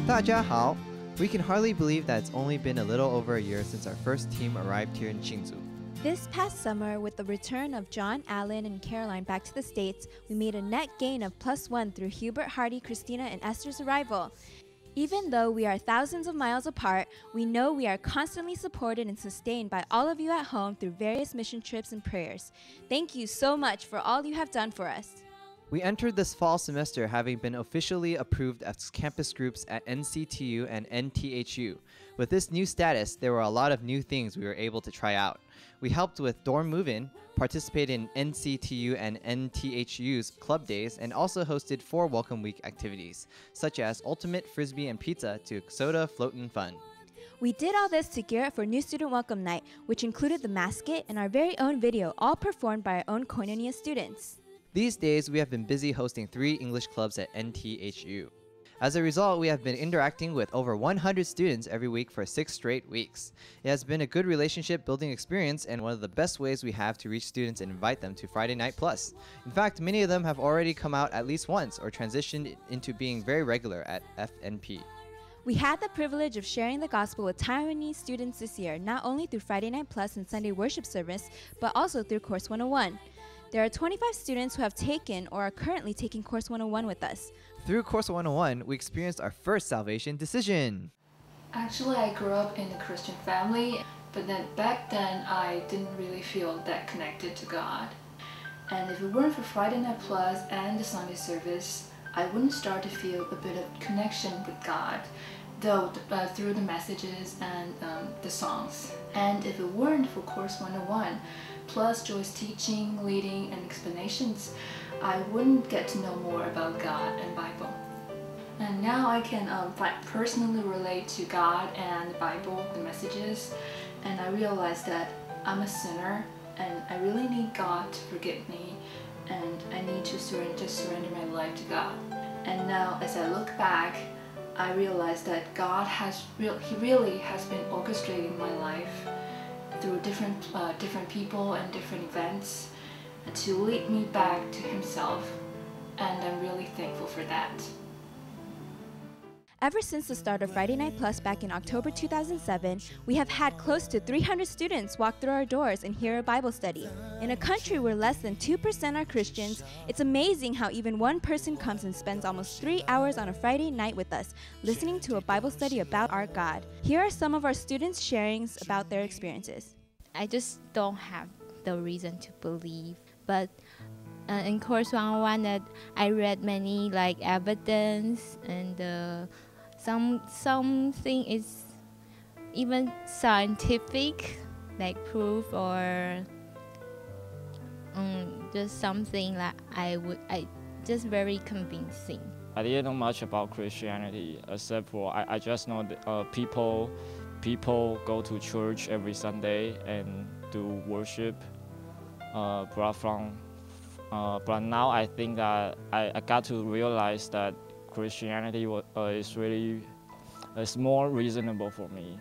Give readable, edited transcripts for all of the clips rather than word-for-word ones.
大家好! We can hardly believe that it's only been a little over a year since our first team arrived here in Hsinchu. This past summer, with the return of John, Alan, and Caroline back to the States, we made a net gain of +1 through Hubert, Hardy, Christina, and Esther's arrival. Even though we are thousands of miles apart, we know we are constantly supported and sustained by all of you at home through various mission trips and prayers. Thank you so much for all you have done for us. We entered this fall semester having been officially approved as campus groups at NCTU and NTHU. With this new status, there were a lot of new things we were able to try out. We helped with dorm move-in, participated in NCTU and NTHU's club days, and also hosted 4 Welcome Week activities, such as Ultimate Frisbee and Pizza to Soda Floatin' Fun. We did all this to gear up for New Student Welcome Night, which included the mascot and our very own video, all performed by our own Koinonia students. These days, we have been busy hosting 3 English clubs at NTHU. As a result, we have been interacting with over 100 students every week for 6 straight weeks. It has been a good relationship building experience and one of the best ways we have to reach students and invite them to Friday Night Plus. In fact, many of them have already come out at least once or transitioned into being very regular at FNP. We had the privilege of sharing the gospel with Taiwanese students this year, not only through Friday Night Plus and Sunday worship service, but also through Course 101. There are 25 students who have taken or are currently taking Course 101 with us. Through Course 101, we experienced our first salvation decision. Actually, I grew up in a Christian family, but then back then I didn't really feel that connected to God. And if it weren't for Friday Night Plus and the Sunday service, I wouldn't start to feel a bit of connection with God, though through the messages and the songs. And if it weren't for Course 101, plus Joy's teaching, leading, and explanations, I wouldn't get to know more about God and Bible. And now I can personally relate to God and the Bible, the messages, and I realize that I'm a sinner and I really need God to forgive me, and I need to surrender my life to God. And now as I look back, I realize that God He really has been orchestrating my life through different people and different events to lead me back to Himself, and I'm really thankful for that. Ever since the start of Friday Night Plus back in October 2007, we have had close to 300 students walk through our doors and hear a Bible study. In a country where less than 2% are Christians, it's amazing how even one person comes and spends almost 3 hours on a Friday night with us, listening to a Bible study about our God. Here are some of our students' sharings about their experiences. I just don't have the reason to believe, but in Course 101 that I read many evidence and something is even scientific, like proof or just something that I just very convincing. I didn't know much about Christianity except for I just know that people go to church every Sunday and do worship. But now I think that I got to realize that Christianity is more reasonable for me.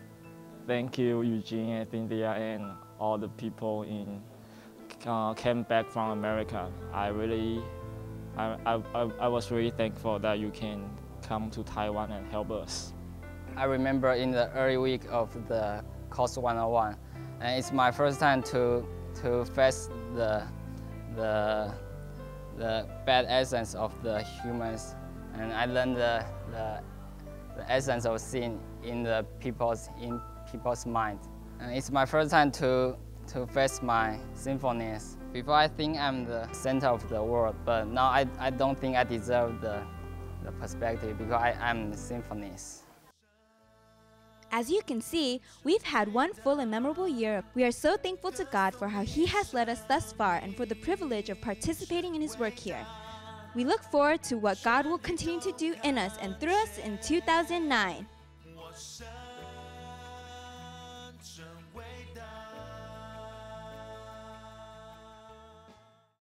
Thank you, Eugene and Cynthia, and all the people came back from America. I was really thankful that you can come to Taiwan and help us. I remember in the early week of the Course 101, and it's my first time to face the bad essence of the humans, and I learned the essence of sin in people's mind. And it's my first time to face my sinfulness. Before I think I'm the center of the world, but now I don't think I deserve the perspective because I'm the sinfulness. As you can see, we've had one full and memorable year. We are so thankful to God for how He has led us thus far and for the privilege of participating in His work here. We look forward to what God will continue to do in us and through us in 2009.